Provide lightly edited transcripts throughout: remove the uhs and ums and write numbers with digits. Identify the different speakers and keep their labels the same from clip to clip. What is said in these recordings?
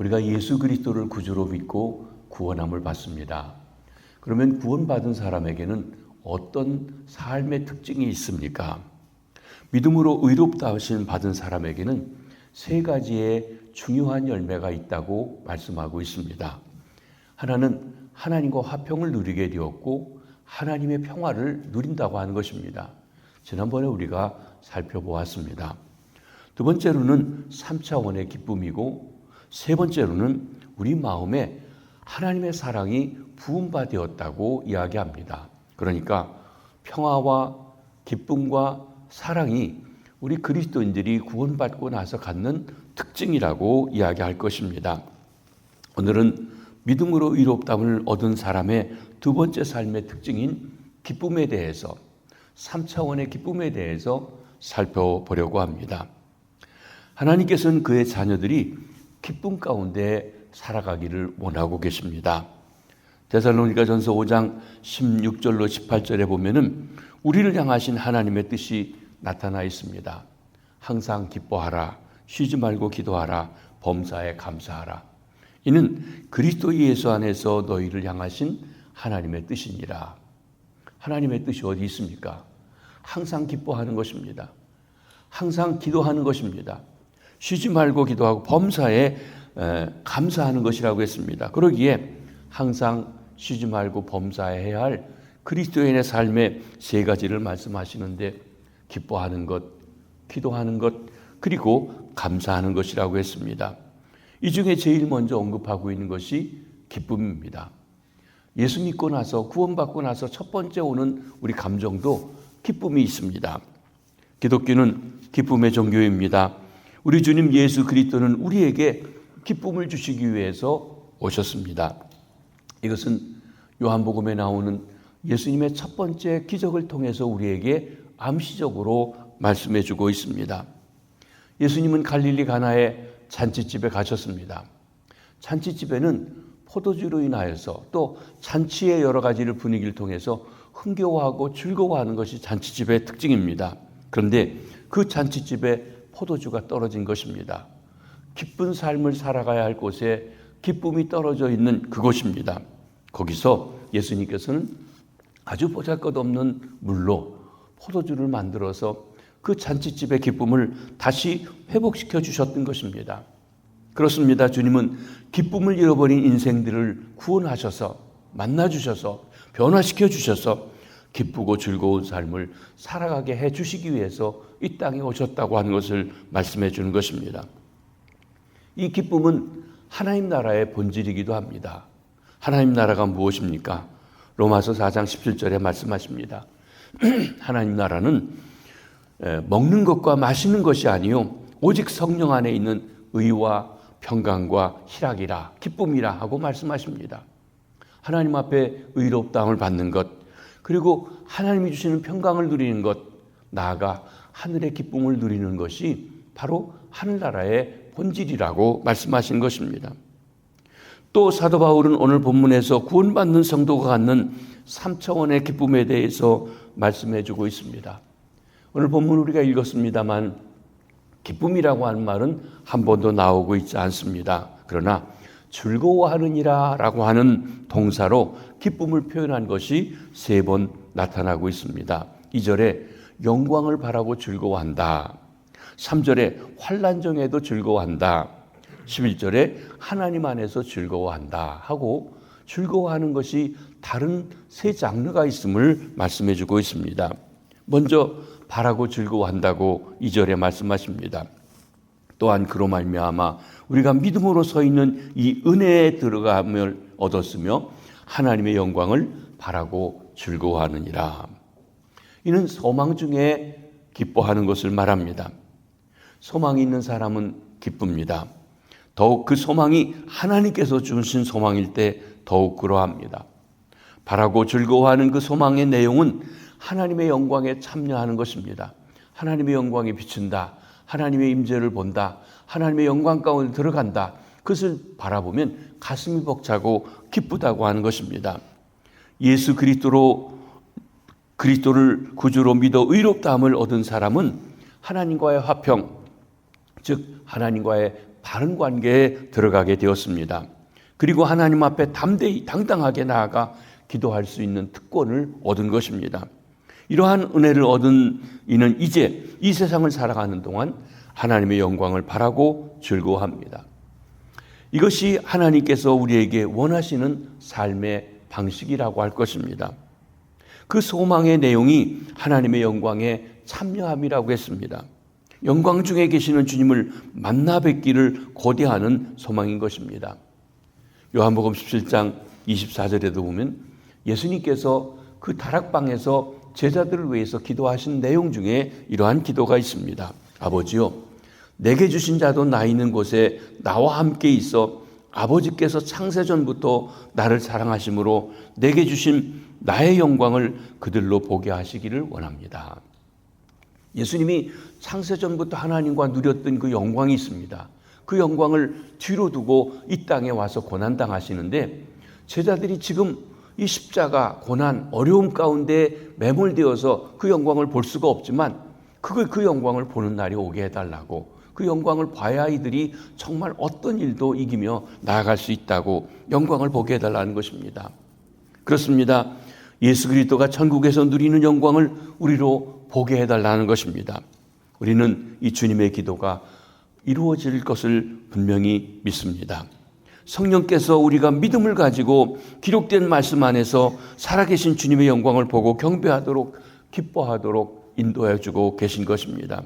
Speaker 1: 우리가 예수 그리스도를 구주로 믿고 구원함을 받습니다. 그러면 구원받은 사람에게는 어떤 삶의 특징이 있습니까? 믿음으로 의롭다 하심 받은 사람에게는 세 가지의 중요한 열매가 있다고 말씀하고 있습니다. 하나는 하나님과 화평을 누리게 되었고 하나님의 평화를 누린다고 하는 것입니다. 지난번에 우리가 살펴보았습니다. 두 번째로는 3차원의 기쁨이고 세 번째로는 우리 마음에 하나님의 사랑이 부음받았다고 이야기합니다. 그러니까 평화와 기쁨과 사랑이 우리 그리스도인들이 구원받고 나서 갖는 특징이라고 이야기할 것입니다. 오늘은 믿음으로 의롭다함을 얻은 사람의 두 번째 삶의 특징인 기쁨에 대해서 3차원의 기쁨에 대해서 살펴보려고 합니다. 하나님께서는 그의 자녀들이 기쁨 가운데 살아가기를 원하고 계십니다. 데살로니가전서 5장 16절로 18절에 보면은 우리를 향하신 하나님의 뜻이 나타나 있습니다. 항상 기뻐하라, 쉬지 말고 기도하라, 범사에 감사하라. 이는 그리스도 예수 안에서 너희를 향하신 하나님의 뜻이니라. 하나님의 뜻이 어디 있습니까? 항상 기뻐하는 것입니다. 항상 기도하는 것입니다. 쉬지 말고 기도하고 범사에 감사하는 것이라고 했습니다. 그러기에 항상 쉬지 말고 범사해야 할 그리스도인의 삶의 세 가지를 말씀하시는데 기뻐하는 것, 기도하는 것, 그리고 감사하는 것이라고 했습니다. 이 중에 제일 먼저 언급하고 있는 것이 기쁨입니다. 예수 믿고 나서 구원받고 나서 첫 번째 오는 우리 감정도 기쁨이 있습니다. 기독교는 기쁨의 종교입니다. 우리 주님 예수 그리스도는 우리에게 기쁨을 주시기 위해서 오셨습니다. 이것은 요한복음에 나오는 예수님의 첫 번째 기적을 통해서 우리에게 암시적으로 말씀해 주고 있습니다. 예수님은 갈릴리 가나의 잔치집에 가셨습니다. 잔치집에는 포도주로 인하여서 또 잔치의 여러 가지를 분위기를 통해서 흥겨워하고 즐거워하는 것이 잔치집의 특징입니다. 그런데 그 잔치집에 포도주가 떨어진 것입니다. 기쁜 삶을 살아가야 할 곳에 기쁨이 떨어져 있는 그곳입니다. 거기서 예수님께서는 아주 보잘것없는 물로 포도주를 만들어서 그 잔치집의 기쁨을 다시 회복시켜 주셨던 것입니다. 그렇습니다. 주님은 기쁨을 잃어버린 인생들을 구원하셔서 만나주셔서 변화시켜 주셔서 기쁘고 즐거운 삶을 살아가게 해 주시기 위해서 이 땅에 오셨다고 하는 것을 말씀해 주는 것입니다. 이 기쁨은 하나님 나라의 본질이기도 합니다. 하나님 나라가 무엇입니까? 로마서 4장 17절에 말씀하십니다. 하나님 나라는 먹는 것과 마시는 것이 아니요 오직 성령 안에 있는 의와 평강과 희락이라 기쁨이라 하고 말씀하십니다. 하나님 앞에 의롭다함을 받는 것, 그리고 하나님이 주시는 평강을 누리는 것, 나아가 하늘의 기쁨을 누리는 것이 바로 하늘나라의 본질이라고 말씀하신 것입니다. 또 사도 바울은 오늘 본문에서 구원받는 성도가 갖는 3차원의 기쁨에 대해서 말씀해 주고 있습니다. 오늘 본문 우리가 읽었습니다만 기쁨이라고 하는 말은 한 번도 나오고 있지 않습니다. 그러나 즐거워하느니라 라고 하는 동사로 기쁨을 표현한 것이 3번 나타나고 있습니다. 2절에 영광을 바라고 즐거워한다. 3절에 환난 중에도 즐거워한다. 11절에 하나님 안에서 즐거워한다 하고 즐거워하는 것이 다른 세 장르가 있음을 말씀해 주고 있습니다. 먼저 바라고 즐거워한다고 2절에 말씀하십니다. 또한 그로 말미암아 우리가 믿음으로 서 있는 이 은혜에 들어감을 얻었으며 하나님의 영광을 바라고 즐거워하느니라. 이는 소망 중에 기뻐하는 것을 말합니다. 소망이 있는 사람은 기쁩니다. 더욱 그 소망이 하나님께서 주신 소망일 때 더욱 그러합니다. 바라고 즐거워하는 그 소망의 내용은 하나님의 영광에 참여하는 것입니다. 하나님의 영광이 비춘다. 하나님의 임재를 본다. 하나님의 영광 가운데 들어간다. 그것을 바라보면 가슴이 벅차고 기쁘다고 하는 것입니다. 예수 그리스도를 구주로 믿어 의롭다함을 얻은 사람은 하나님과의 화평, 즉 하나님과의 바른 관계에 들어가게 되었습니다. 그리고 하나님 앞에 담대히 당당하게 나아가 기도할 수 있는 특권을 얻은 것입니다. 이러한 은혜를 얻은 이는 이제 이 세상을 살아가는 동안 하나님의 영광을 바라고 즐거워합니다. 이것이 하나님께서 우리에게 원하시는 삶의 방식이라고 할 것입니다. 그 소망의 내용이 하나님의 영광에 참여함이라고 했습니다. 영광 중에 계시는 주님을 만나 뵙기를 고대하는 소망인 것입니다. 요한복음 17장 24절에도 보면 예수님께서 그 다락방에서 제자들을 위해서 기도하신 내용 중에 이러한 기도가 있습니다. 아버지요, 내게 주신 자도 나 있는 곳에 나와 함께 있어 아버지께서 창세전부터 나를 사랑하심으로 내게 주신 나의 영광을 그들로 보게 하시기를 원합니다. 예수님이 창세전부터 하나님과 누렸던 그 영광이 있습니다. 그 영광을 뒤로 두고 이 땅에 와서 고난당하시는데 제자들이 지금 이 십자가, 고난, 어려움 가운데 매몰되어서 그 영광을 볼 수가 없지만 그 영광을 보는 날이 오게 해달라고, 그 영광을 봐야 이들이 정말 어떤 일도 이기며 나아갈 수 있다고 영광을 보게 해달라는 것입니다. 그렇습니다. 예수 그리스도가 천국에서 누리는 영광을 우리로 보게 해달라는 것입니다. 우리는 이 주님의 기도가 이루어질 것을 분명히 믿습니다. 성령께서 우리가 믿음을 가지고 기록된 말씀 안에서 살아계신 주님의 영광을 보고 경배하도록, 기뻐하도록 인도해 주고 계신 것입니다.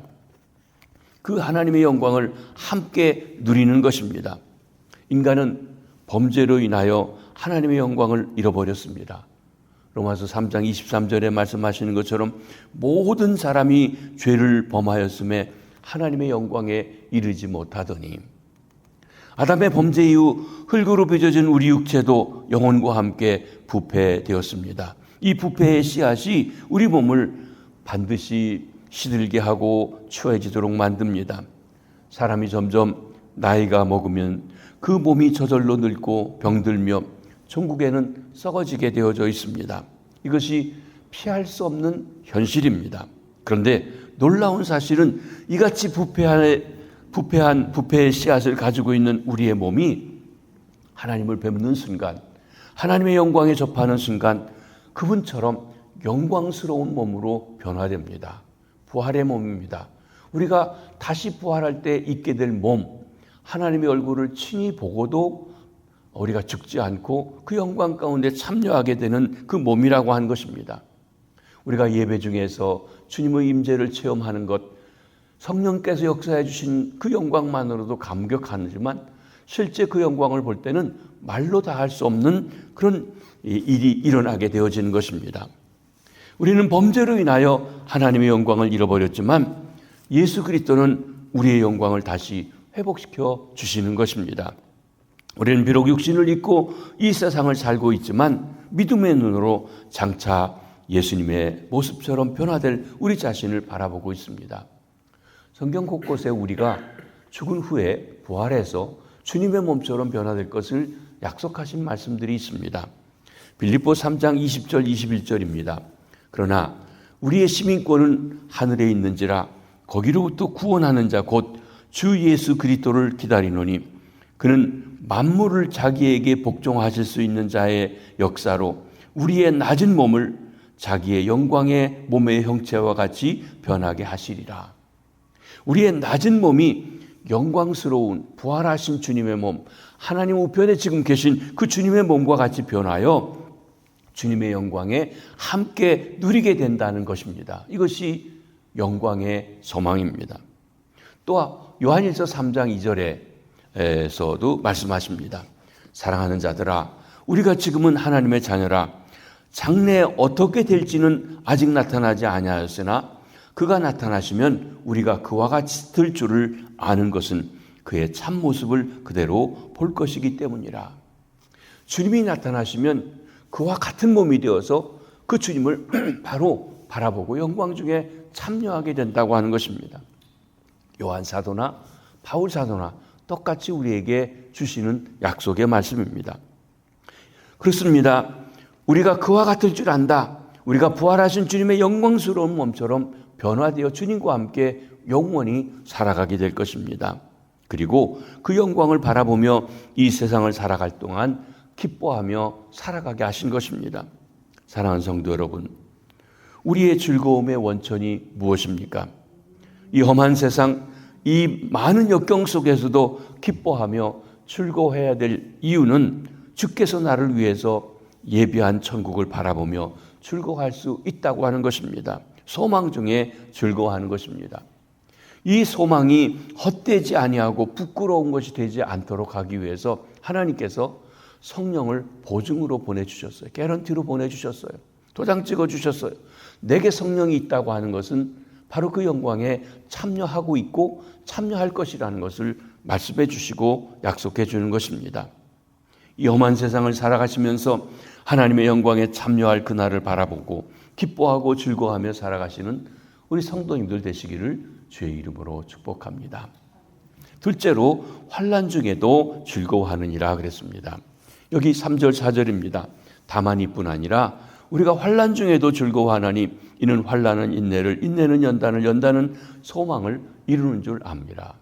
Speaker 1: 그 하나님의 영광을 함께 누리는 것입니다. 인간은 범죄로 인하여 하나님의 영광을 잃어버렸습니다. 로마서 3장 23절에 말씀하시는 것처럼 모든 사람이 죄를 범하였음에 하나님의 영광에 이르지 못하더니, 아담의 범죄 이후 흙으로 빚어진 우리 육체도 영혼과 함께 부패되었습니다. 이 부패의 씨앗이 우리 몸을 반드시 시들게 하고 추해지도록 만듭니다. 사람이 점점 나이가 먹으면 그 몸이 저절로 늙고 병들며 천국에는 썩어지게 되어져 있습니다. 이것이 피할 수 없는 현실입니다. 그런데 놀라운 사실은 이같이 부패의 씨앗을 가지고 있는 우리의 몸이 하나님을 뵙는 순간, 하나님의 영광에 접하는 순간 그분처럼 영광스러운 몸으로 변화됩니다. 부활의 몸입니다. 우리가 다시 부활할 때 있게 될 몸, 하나님의 얼굴을 친히 보고도 우리가 죽지 않고 그 영광 가운데 참여하게 되는 그 몸이라고 하는 것입니다. 우리가 예배 중에서 주님의 임재를 체험하는 것, 성령께서 역사해 주신 그 영광만으로도 감격하지만 실제 그 영광을 볼 때는 말로 다 할 수 없는 그런 일이 일어나게 되어지는 것입니다. 우리는 범죄로 인하여 하나님의 영광을 잃어버렸지만 예수 그리스도는 우리의 영광을 다시 회복시켜 주시는 것입니다. 우리는 비록 육신을 입고 이 세상을 살고 있지만 믿음의 눈으로 장차 예수님의 모습처럼 변화될 우리 자신을 바라보고 있습니다. 성경 곳곳에 우리가 죽은 후에 부활해서 주님의 몸처럼 변화될 것을 약속하신 말씀들이 있습니다. 빌립보 3장 20절 21절입니다. 그러나 우리의 시민권은 하늘에 있는지라 거기로부터 구원하는 자 곧 주 예수 그리스도를 기다리노니 그는 만물을 자기에게 복종하실 수 있는 자의 역사로 우리의 낮은 몸을 자기의 영광의 몸의 형체와 같이 변하게 하시리라. 우리의 낮은 몸이 영광스러운 부활하신 주님의 몸, 하나님 우편에 지금 계신 그 주님의 몸과 같이 변하여 주님의 영광에 함께 누리게 된다는 것입니다. 이것이 영광의 소망입니다. 또 요한일서 3장 2절에서도 말씀하십니다. 사랑하는 자들아, 우리가 지금은 하나님의 자녀라. 장래에 어떻게 될지는 아직 나타나지 아니하였으나 그가 나타나시면 우리가 그와 같이 될 줄을 아는 것은 그의 참모습을 그대로 볼 것이기 때문이라. 주님이 나타나시면 그와 같은 몸이 되어서 그 주님을 바로 바라보고 영광 중에 참여하게 된다고 하는 것입니다. 요한 사도나 바울 사도나 똑같이 우리에게 주시는 약속의 말씀입니다. 그렇습니다. 우리가 그와 같을 줄 안다. 우리가 부활하신 주님의 영광스러운 몸처럼 변화되어 주님과 함께 영원히 살아가게 될 것입니다. 그리고 그 영광을 바라보며 이 세상을 살아갈 동안 기뻐하며 살아가게 하신 것입니다. 사랑하는 성도 여러분, 우리의 즐거움의 원천이 무엇입니까? 이 험한 세상, 이 많은 역경 속에서도 기뻐하며 즐거워해야 될 이유는 주께서 나를 위해서 예비한 천국을 바라보며 즐거워할 수 있다고 하는 것입니다. 소망 중에 즐거워하는 것입니다. 이 소망이 헛되지 아니하고 부끄러운 것이 되지 않도록 하기 위해서 하나님께서 성령을 보증으로 보내주셨어요. 개런티로 보내주셨어요. 도장 찍어주셨어요. 내게 성령이 있다고 하는 것은 바로 그 영광에 참여하고 있고 참여할 것이라는 것을 말씀해 주시고 약속해 주는 것입니다. 이 험한 세상을 살아가시면서 하나님의 영광에 참여할 그날을 바라보고 기뻐하고 즐거워하며 살아가시는 우리 성도님들 되시기를 주의 이름으로 축복합니다. 둘째로 환난 중에도 즐거워하느니라 그랬습니다. 여기 3절 4절입니다. 다만 이뿐 아니라 우리가 환난 중에도 즐거워하나니 이는 환난은 인내를, 인내는 연단을, 연단은 소망을 이루는 줄 압니다.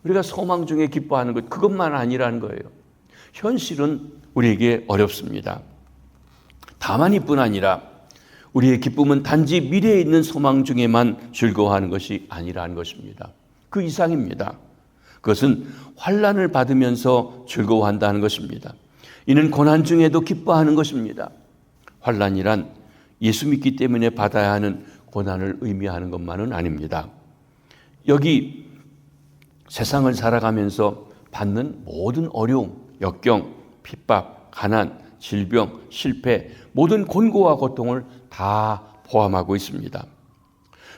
Speaker 1: 우리가 소망 중에 기뻐하는 것, 그것만 아니라는 거예요. 현실은 우리에게 어렵습니다. 다만 이뿐 아니라 우리의 기쁨은 단지 미래에 있는 소망 중에만 즐거워하는 것이 아니라는 것입니다. 그 이상입니다. 그것은 환난을 받으면서 즐거워한다는 것입니다. 이는 고난 중에도 기뻐하는 것입니다. 환난이란 예수 믿기 때문에 받아야 하는 고난을 의미하는 것만은 아닙니다. 여기 세상을 살아가면서 받는 모든 어려움, 역경, 핍박, 가난, 질병, 실패, 모든 곤고와 고통을 다 포함하고 있습니다.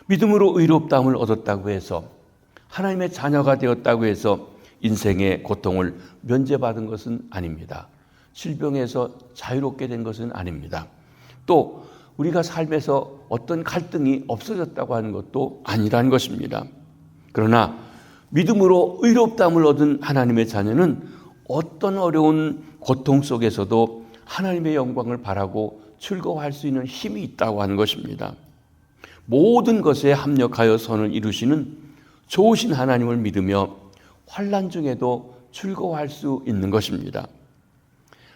Speaker 1: 믿음으로 의롭다함을 얻었다고 해서 하나님의 자녀가 되었다고 해서 인생의 고통을 면제받은 것은 아닙니다. 질병에서 자유롭게 된 것은 아닙니다. 또 우리가 삶에서 어떤 갈등이 없어졌다고 하는 것도 아니라는 것입니다. 그러나 믿음으로 의롭다함을 얻은 하나님의 자녀는 어떤 어려운 고통 속에서도 하나님의 영광을 바라고 즐거워할 수 있는 힘이 있다고 하는 것입니다. 모든 것에 합력하여 선을 이루시는 좋으신 하나님을 믿으며 환난 중에도 즐거워할 수 있는 것입니다.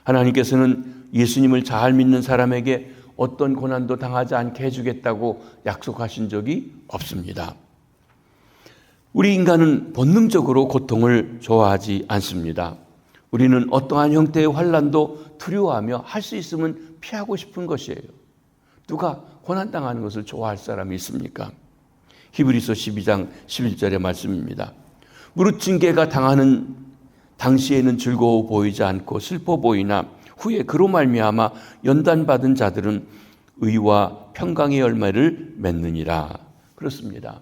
Speaker 1: 하나님께서는 예수님을 잘 믿는 사람에게 어떤 고난도 당하지 않게 해주겠다고 약속하신 적이 없습니다. 우리 인간은 본능적으로 고통을 좋아하지 않습니다. 우리는 어떠한 형태의 환난도 두려워하며 할 수 있으면 피하고 싶은 것이에요. 누가 고난당하는 것을 좋아할 사람이 있습니까? 히브리서 12장 11절의 말씀입니다. 무릇 징계가 당하는 당시에는 즐거워 보이지 않고 슬퍼 보이나 후에 그로 말미암아 연단받은 자들은 의와 평강의 열매를 맺느니라. 그렇습니다.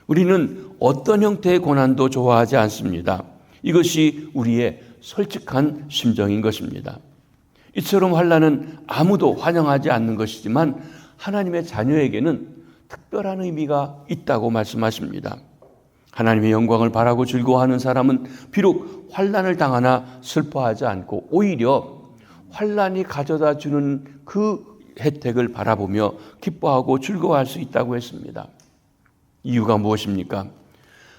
Speaker 1: 우리는 어떤 형태의 고난도 좋아하지 않습니다. 이것이 우리의 솔직한 심정인 것입니다. 이처럼 환난은 아무도 환영하지 않는 것이지만 하나님의 자녀에게는 특별한 의미가 있다고 말씀하십니다. 하나님의 영광을 바라고 즐거워하는 사람은 비록 환난을 당하나 슬퍼하지 않고 오히려 환난이 가져다 주는 그 혜택을 바라보며 기뻐하고 즐거워할 수 있다고 했습니다. 이유가 무엇입니까?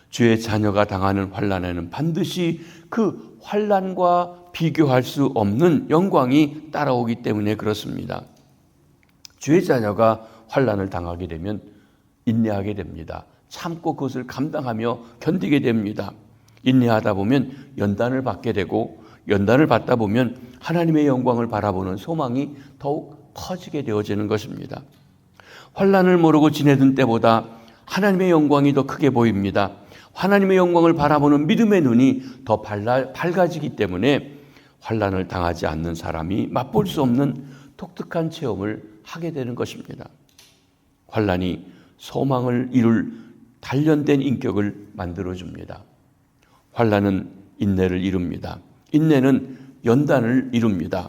Speaker 1: 주의 자녀가 당하는 환난에는 반드시 그 환난과 비교할 수 없는 영광이 따라오기 때문에 그렇습니다. 주의 자녀가 환난을 당하게 되면 인내하게 됩니다. 참고 그것을 감당하며 견디게 됩니다. 인내하다 보면 연단을 받게 되고 연단을 받다 보면 하나님의 영광을 바라보는 소망이 더욱 커지게 되어지는 것입니다. 환난을 모르고 지내던 때보다 하나님의 영광이 더 크게 보입니다. 하나님의 영광을 바라보는 믿음의 눈이 더 밝아지기 때문에 환난을 당하지 않는 사람이 맛볼 수 없는 독특한 체험을 하게 되는 것입니다. 환난이 소망을 이룰 단련된 인격을 만들어줍니다. 환난은 인내를 이룹니다. 인내는 연단을 이룹니다.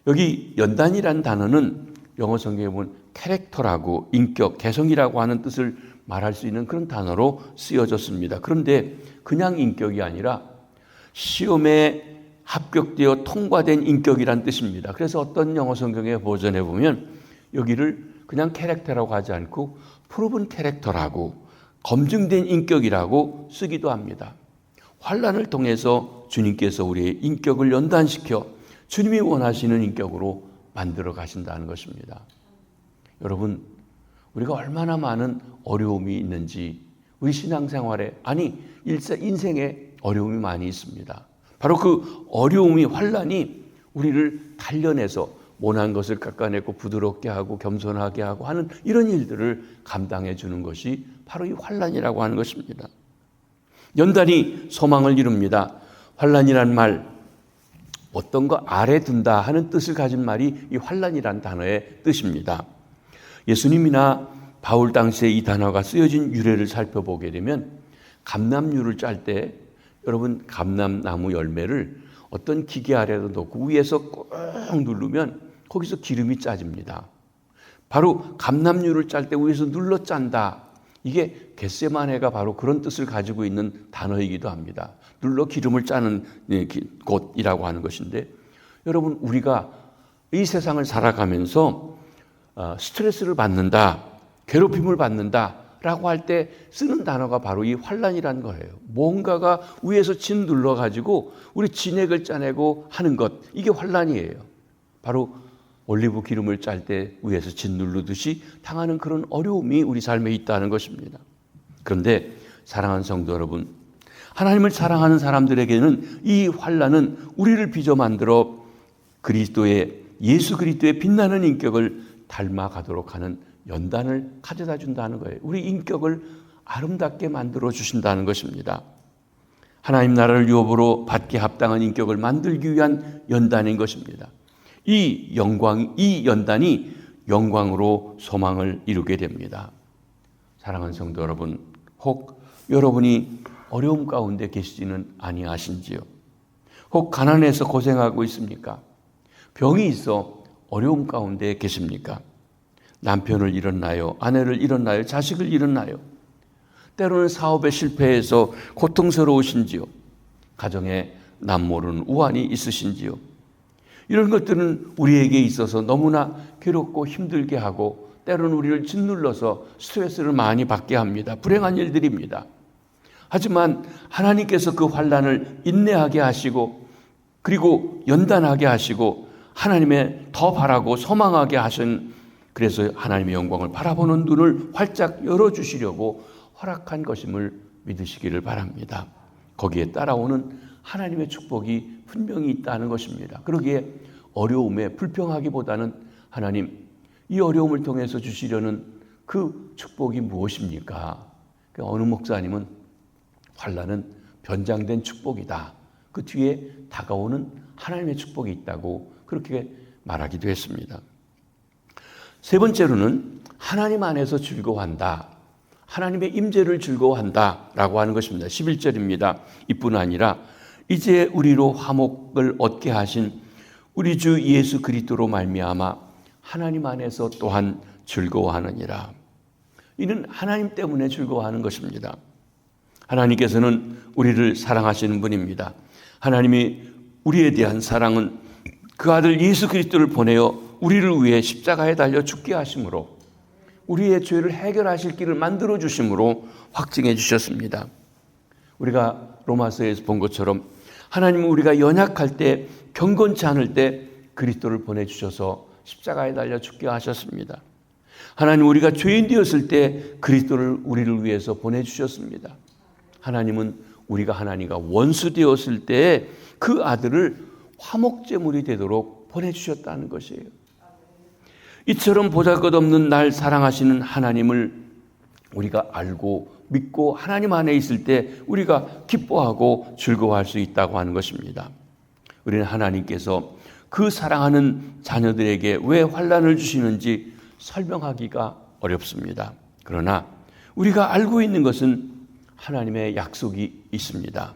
Speaker 1: 여기 연단이란 단어는 영어 성경에 보면 캐릭터라고 인격, 개성이라고 하는 뜻을 말할 수 있는 그런 단어로 쓰여졌습니다. 그런데 그냥 인격이 아니라 시험에 합격되어 통과된 인격이란 뜻입니다. 그래서 어떤 영어 성경의 버전에 보면 여기를 그냥 캐릭터라고 하지 않고 프로븐 캐릭터라고 검증된 인격이라고 쓰기도 합니다. 환난을 통해서 주님께서 우리의 인격을 연단시켜 주님이 원하시는 인격으로 만들어 가신다는 것입니다. 여러분, 우리가 얼마나 많은 어려움이 있는지 우리 신앙생활에, 아니 인생에 어려움이 많이 있습니다. 바로 그 어려움이, 환난이 우리를 단련해서 모난 것을 깎아내고 부드럽게 하고 겸손하게 하고 하는 이런 일들을 감당해 주는 것이 바로 이 환난이라고 하는 것입니다. 연단이 소망을 이룹니다. 환난이란 말, 어떤 거 아래 둔다 하는 뜻을 가진 말이 이 환난이란 단어의 뜻입니다. 예수님이나 바울 당시에 이 단어가 쓰여진 유래를 살펴보게 되면 감람류를 짤 때 여러분 감람나무 열매를 어떤 기계 아래로 놓고 위에서 꾹 누르면 거기서 기름이 짜집니다. 바로 감람류를 짤 때 위에서 눌러 짠다. 이게 겟세마네가 바로 그런 뜻을 가지고 있는 단어이기도 합니다. 눌러 기름을 짜는 곳이라고 하는 것인데, 여러분 우리가 이 세상을 살아가면서 스트레스를 받는다, 괴롭힘을 받는다라고 할 때 쓰는 단어가 바로 이 환난이라는 거예요. 뭔가가 위에서 진 눌러가지고 우리 진액을 짜내고 하는 것, 이게 환난이에요. 바로 올리브 기름을 짤 때 위에서 진 누르듯이 당하는 그런 어려움이 우리 삶에 있다는 것입니다. 그런데 사랑하는 성도 여러분, 하나님을 사랑하는 사람들에게는 이 환난은 우리를 빚어 만들어 예수 그리스도의 빛나는 인격을 닮아가도록 하는 연단을 가져다 준다는 거예요. 우리 인격을 아름답게 만들어 주신다는 것입니다. 하나님 나라를 유업으로 받게 합당한 인격을 만들기 위한 연단인 것입니다. 이 연단이 영광으로 소망을 이루게 됩니다. 사랑하는 성도 여러분, 혹 여러분이 어려움 가운데 계시지는 아니하신지요? 혹 가난해서 고생하고 있습니까? 병이 있어 어려움 가운데 계십니까? 남편을 잃었나요? 아내를 잃었나요? 자식을 잃었나요? 때로는 사업에 실패해서 고통스러우신지요? 가정에 남모르는 우환이 있으신지요? 이런 것들은 우리에게 있어서 너무나 괴롭고 힘들게 하고 때로는 우리를 짓눌러서 스트레스를 많이 받게 합니다. 불행한 일들입니다. 하지만 하나님께서 그 환난을 인내하게 하시고 그리고 연단하게 하시고 하나님의 더 바라고 소망하게 하신, 그래서 하나님의 영광을 바라보는 눈을 활짝 열어주시려고 허락한 것임을 믿으시기를 바랍니다. 거기에 따라오는 하나님의 축복이 분명히 있다는 것입니다. 그러기에 어려움에 불평하기보다는 하나님, 이 어려움을 통해서 주시려는 그 축복이 무엇입니까? 어느 목사님은 환난은 변장된 축복이다. 그 뒤에 다가오는 하나님의 축복이 있다고 그렇게 말하기도 했습니다. 세 번째로는 하나님 안에서 즐거워한다. 하나님의 임재를 즐거워한다라고 하는 것입니다. 11절입니다. 이뿐 아니라 이제 우리로 화목을 얻게 하신 우리 주 예수 그리스도로 말미암아 하나님 안에서 또한 즐거워하느니라. 이는 하나님 때문에 즐거워하는 것입니다. 하나님께서는 우리를 사랑하시는 분입니다. 하나님이 우리에 대한 사랑은 그 아들 예수 그리스도를 보내어 우리를 위해 십자가에 달려 죽게 하심으로, 우리의 죄를 해결하실 길을 만들어 주심으로 확증해 주셨습니다. 우리가 로마서에서 본 것처럼 하나님은 우리가 연약할 때, 경건치 않을 때 그리스도를 보내주셔서 십자가에 달려 죽게 하셨습니다. 하나님, 우리가 죄인 되었을 때 그리스도를 우리를 위해서 보내주셨습니다. 하나님은 우리가 하나님과 원수 되었을 때 그 아들을 화목제물이 되도록 보내주셨다는 것이에요. 이처럼 보잘것없는 날 사랑하시는 하나님을 우리가 알고 믿고 하나님 안에 있을 때 우리가 기뻐하고 즐거워할 수 있다고 하는 것입니다. 우리는 하나님께서 그 사랑하는 자녀들에게 왜 환난을 주시는지 설명하기가 어렵습니다. 그러나 우리가 알고 있는 것은 하나님의 약속이 있습니다.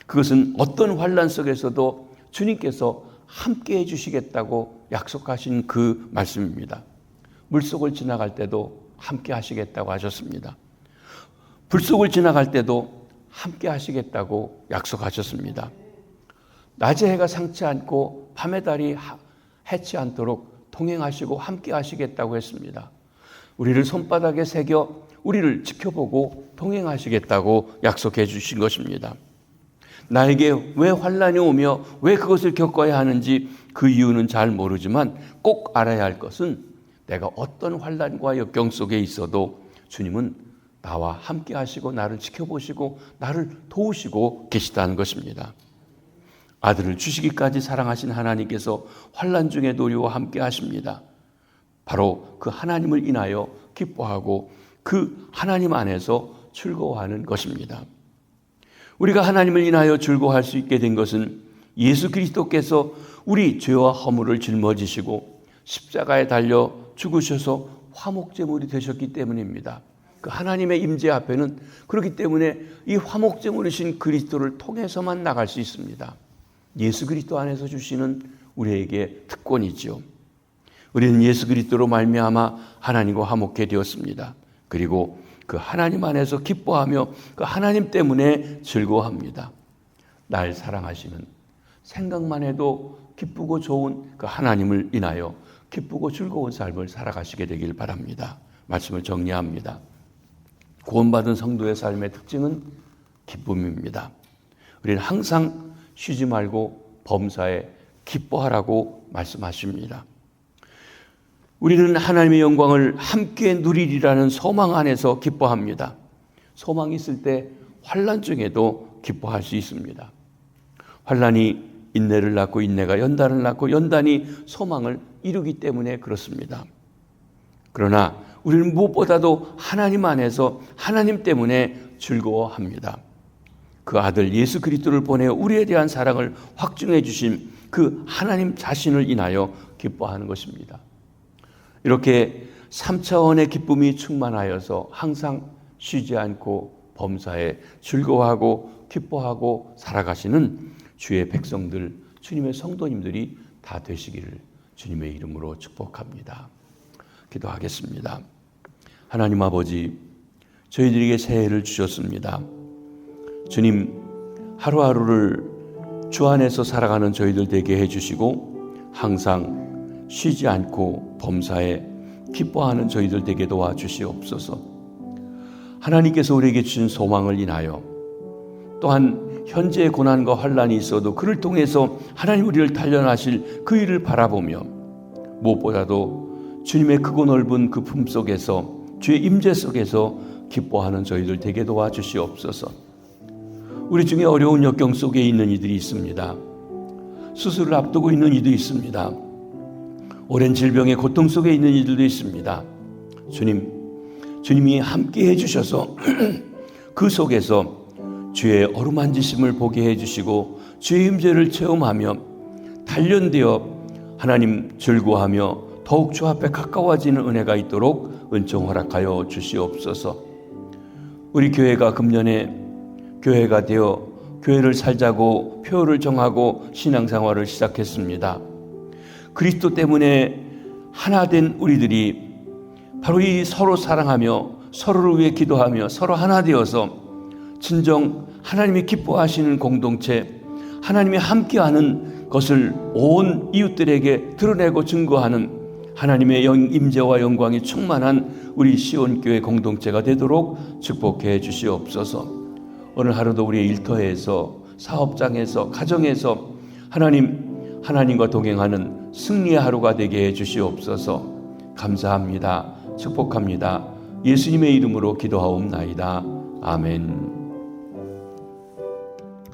Speaker 1: 그것은 어떤 환난 속에서도 주님께서 함께 해주시겠다고 약속하신 그 말씀입니다. 물속을 지나갈 때도 함께 하시겠다고 하셨습니다. 불속을 지나갈 때도 함께 하시겠다고 약속하셨습니다. 낮에 해가 상치 않고 밤의 달이 해치 않도록 동행하시고 함께 하시겠다고 했습니다. 우리를 손바닥에 새겨 우리를 지켜보고 동행하시겠다고 약속해 주신 것입니다. 나에게 왜 환난이 오며 왜 그것을 겪어야 하는지 그 이유는 잘 모르지만 꼭 알아야 할 것은 내가 어떤 환난과 역경 속에 있어도 주님은 나와 함께 하시고 나를 지켜보시고 나를 도우시고 계시다는 것입니다. 아들을 주시기까지 사랑하신 하나님께서 환난 중에도 우리와 함께 하십니다. 바로 그 하나님을 인하여 기뻐하고 그 하나님 안에서 즐거워하는 것입니다. 우리가 하나님을 인하여 즐거워할 수 있게 된 것은 예수 그리스도께서 우리 죄와 허물을 짊어지시고 십자가에 달려 죽으셔서 화목제물이 되셨기 때문입니다. 그 하나님의 임재 앞에는 그렇기 때문에 이 화목제물이신 그리스도를 통해서만 나갈 수 있습니다. 예수 그리스도 안에서 주시는 우리에게 특권이지요. 우리는 예수 그리스도로 말미암아 하나님과 화목해 되었습니다. 그리고 그 하나님 안에서 기뻐하며 그 하나님 때문에 즐거워합니다. 날 사랑하시는, 생각만 해도 기쁘고 좋은 그 하나님을 인하여 기쁘고 즐거운 삶을 살아가시게 되길 바랍니다. 말씀을 정리합니다. 구원받은 성도의 삶의 특징은 기쁨입니다. 우리는 항상 쉬지 말고 범사에 기뻐하라고 말씀하십니다. 우리는 하나님의 영광을 함께 누리리라는 소망 안에서 기뻐합니다. 소망이 있을 때 환난 중에도 기뻐할 수 있습니다. 환난이 인내를 낳고 인내가 연단을 낳고 연단이 소망을 이루기 때문에 그렇습니다. 그러나 우리는 무엇보다도 하나님 안에서 하나님 때문에 즐거워합니다. 그 아들 예수 그리스도를 보내어 우리에 대한 사랑을 확증해 주신 그 하나님 자신을 인하여 기뻐하는 것입니다. 이렇게 3차원의 기쁨이 충만하여서 항상 쉬지 않고 범사에 즐거워하고 기뻐하고 살아가시는 주의 백성들, 주님의 성도님들이 다 되시기를 주님의 이름으로 축복합니다. 기도하겠습니다. 하나님 아버지, 저희들에게 새해를 주셨습니다. 주님, 하루하루를 주 안에서 살아가는 저희들 되게 해주시고 항상 쉬지 않고 범사에 기뻐하는 저희들 되게 도와주시옵소서. 하나님께서 우리에게 주신 소망을 인하여 또한 현재의 고난과 환난이 있어도 그를 통해서 하나님 우리를 단련하실 그 일을 바라보며 무엇보다도 주님의 크고 넓은 그 품 속에서 주의 임재 속에서 기뻐하는 저희들 되게 도와주시옵소서. 우리 중에 어려운 역경 속에 있는 이들이 있습니다. 수술을 앞두고 있는 이들이 있습니다. 오랜 질병의 고통 속에 있는 이들도 있습니다. 주님이 함께 해주셔서 그 속에서 주의 어루만지심을 보게 해주시고 주의 임재를 체험하며 단련되어 하나님 즐거워하며 더욱 주 앞에 가까워지는 은혜가 있도록 은총 허락하여 주시옵소서. 우리 교회가 금년에 교회가 되어 교회를 살자고 표를 정하고 신앙생활을 시작했습니다. 그리스도 때문에 하나 된 우리들이 바로 이 서로 사랑하며 서로를 위해 기도하며 서로 하나 되어서 진정 하나님이 기뻐하시는 공동체, 하나님이 함께하는 것을 온 이웃들에게 드러내고 증거하는 하나님의 임재와 영광이 충만한 우리 시온교회 공동체가 되도록 축복해 주시옵소서. 오늘 하루도 우리의 일터에서 사업장에서 가정에서 하나님과 동행하는 승리의 하루가 되게 해 주시옵소서. 감사합니다. 축복합니다. 예수님의 이름으로 기도하옵나이다. 아멘.